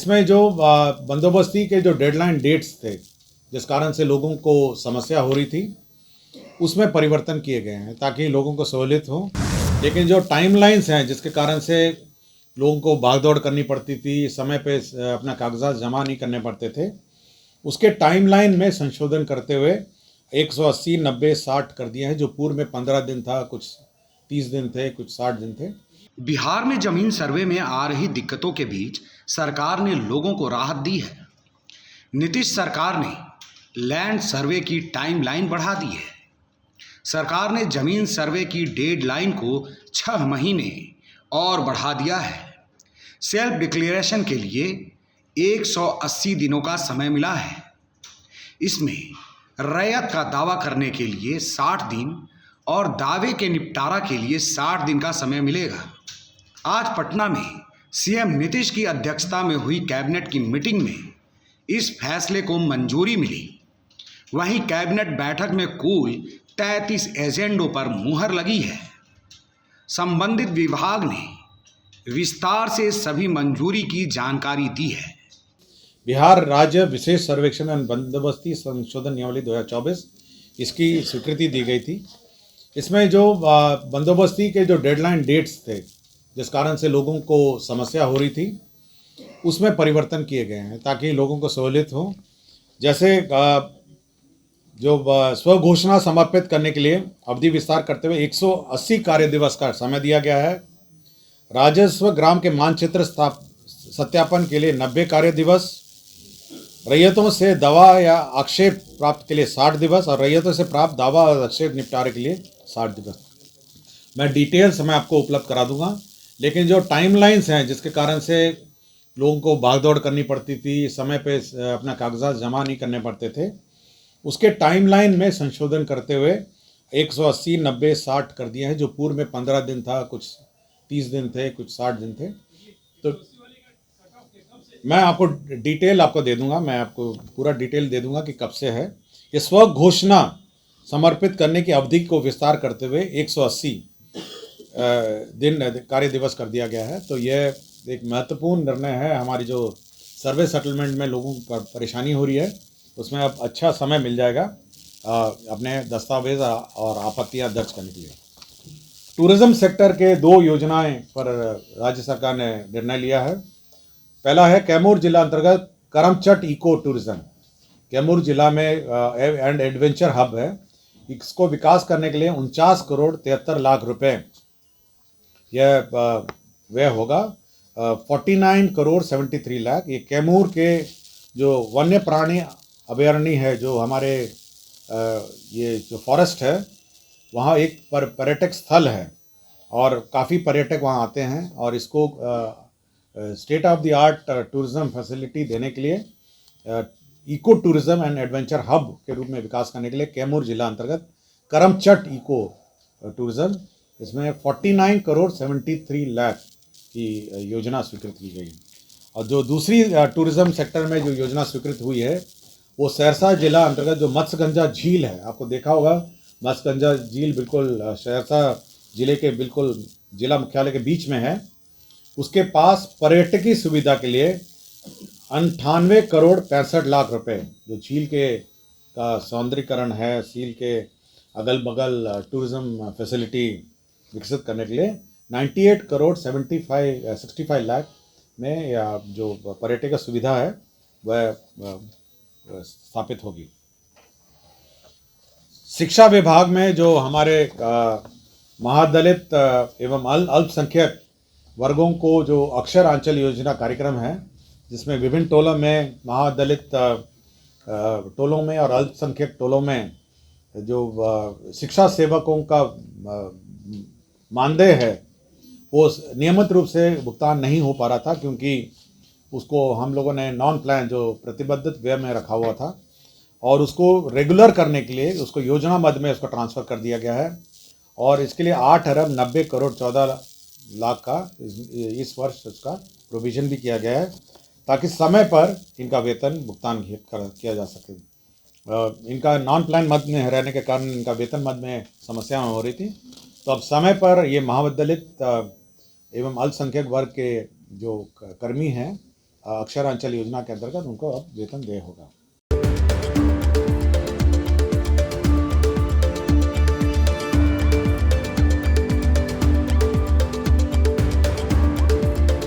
इसमें जो बंदोबस्ती के जो डेडलाइन डेट्स थे, जिस कारण से लोगों को समस्या हो रही थी, उसमें परिवर्तन किए गए हैं ताकि लोगों को सहूलियत हो। लेकिन जो टाइमलाइंस हैं जिसके कारण से लोगों को भाग-दौड़ करनी पड़ती थी, समय पे अपना कागज़ात जमा नहीं करने पड़ते थे, उसके टाइमलाइन में संशोधन करते हुए 180, 90, 60 कर दिए हैं। जो पूर्व में 15 दिन था, कुछ 30 दिन थे, कुछ 60 दिन थे। बिहार में जमीन सर्वे में आ रही दिक्कतों के बीच सरकार ने लोगों को राहत दी है। नीतीश सरकार ने लैंड सर्वे की टाइमलाइन बढ़ा दी है। सरकार ने जमीन सर्वे की डेडलाइन को 6 महीने और बढ़ा दिया है। सेल्फ डिक्लेरेशन के लिए 180 दिनों का समय मिला है। इसमें रैयत का दावा करने के लिए 60 दिन और दावे के निपटारा के लिए 60 दिन का समय मिलेगा। आज पटना में सीएम नीतीश की अध्यक्षता में हुई कैबिनेट की मीटिंग में इस फैसले को मंजूरी मिली। वहीं कैबिनेट बैठक में कुल 33 एजेंडों पर मुहर लगी है। संबंधित विभाग ने विस्तार से सभी मंजूरी की जानकारी दी है। बिहार राज्य विशेष सर्वेक्षण एवं बंदोबस्ती संशोधन नियमावली 2024 इसकी स्वीकृति दी गई थी। इसमें जो बंदोबस्ती के जो डेडलाइन डेट्स थे, जिस कारण से लोगों को समस्या हो रही थी, उसमें परिवर्तन किए गए हैं ताकि लोगों को सहूलियत हो। जैसे जो स्व घोषणा समर्पित करने के लिए अवधि विस्तार करते हुए 180 कार्य दिवस का समय दिया गया है। राजस्व ग्राम के मानचित्र सत्यापन के लिए 90 कार्य दिवस, रैयतों से दावा या आक्षेप प्राप्त के लिए 60 दिवस और रैयतों से प्राप्त दावा और आक्षेप निपटारे के लिए 60 दिवस। मैं डिटेल्स मैं आपको उपलब्ध करा दूंगा, लेकिन जो टाइमलाइंस हैं जिसके कारण से लोगों को भागदौड़ करनी पड़ती थी, समय पे अपना कागजात जमा नहीं करने पड़ते थे, उसके टाइमलाइन में संशोधन करते हुए 180, 90, 60 कर दिए हैं। जो पूर्व में 15 दिन था, कुछ 30 दिन थे, कुछ 60 दिन थे। तो मैं आपको डिटेल आपको दे दूंगा, मैं आपको पूरा डिटेल दे दूंगा कि कब से है। ये स्व घोषणा समर्पित करने की अवधि को विस्तार करते हुए 180 दिन कार्य दिवस कर दिया गया है। तो यह एक महत्वपूर्ण निर्णय है। हमारी जो सर्वे सेटलमेंट में लोगों को परेशानी हो रही है, उसमें अब अच्छा समय मिल जाएगा अपने दस्तावेज और आपत्तियां दर्ज करने के लिए। टूरिज्म सेक्टर के 2 योजनाएं पर राज्य सरकार ने निर्णय लिया है। पहला है कैमूर जिला अंतर्गत करमचट इको टूरिज्म। कैमूर जिला में एंड एडवेंचर हब है। इसको विकास करने के लिए 49 करोड़ 73 लाख रुपए यह व्यय होगा। 49 करोड़ 73 लाख। ये कैमूर के जो वन्य प्राणी अभयारण्य है, जो हमारे ये जो फॉरेस्ट है, वहाँ एक पर्यटक स्थल है और काफ़ी पर्यटक वहाँ आते हैं। और इसको state of the art tourism facility देने के लिए eco tourism and adventure hub के रूप में विकास करने के लिए कैमूर जिला अंतर्गत करमचट इको टूरिज़्म, इसमें 49 करोड़ 73 लाख की योजना स्वीकृत की गई। और जो दूसरी टूरिज़्म सेक्टर में जो योजना स्वीकृत हुई है, वो सहरसा जिला अंतर्गत जो मत्स्यगंजा झील है, आपको देखा होगा मत्स्यगंजा झील बिल्कुल सहरसा जिले के बिल्कुल जिला मुख्यालय के बीच में है। उसके पास पर्यटकीय सुविधा के लिए 98 करोड़ 65 लाख रुपए, जो झील के का सौंदर्यीकरण है, झील के अगल बगल टूरिज़्म फैसिलिटी विकसित करने के लिए 98 करोड़ 65 लाख में या जो पर्यटक सुविधा है वह स्थापित होगी। शिक्षा विभाग में जो हमारे महादलित एवं अल्पसंख्यक वर्गों को जो अक्षर आंचल योजना कार्यक्रम है, जिसमें विभिन्न टोलों में महादलित टोलों में और अल्पसंख्यक टोलों में जो शिक्षा सेवकों का मानदेय है, वो नियमित रूप से भुगतान नहीं हो पा रहा था, क्योंकि उसको हम लोगों ने नॉन प्लान जो प्रतिबद्धित व्यय में रखा हुआ था, और उसको रेगुलर करने के लिए उसको योजना मद में उसको ट्रांसफ़र कर दिया गया है। और इसके लिए 8 अरब 90 करोड़ 14 लाख का इस वर्ष उसका प्रोविज़न भी किया गया है, ताकि समय पर इनका वेतन भुगतान किया जा सके। इनका नॉन प्लान मद में रहने के कारण इनका वेतन मद में समस्याएं हो रही थी। तो अब समय पर ये महादलित एवं अल्पसंख्यक वर्ग के जो कर्मी हैं, अक्षरांचल योजना के अंतर्गत उनको अब वेतन देय होगा।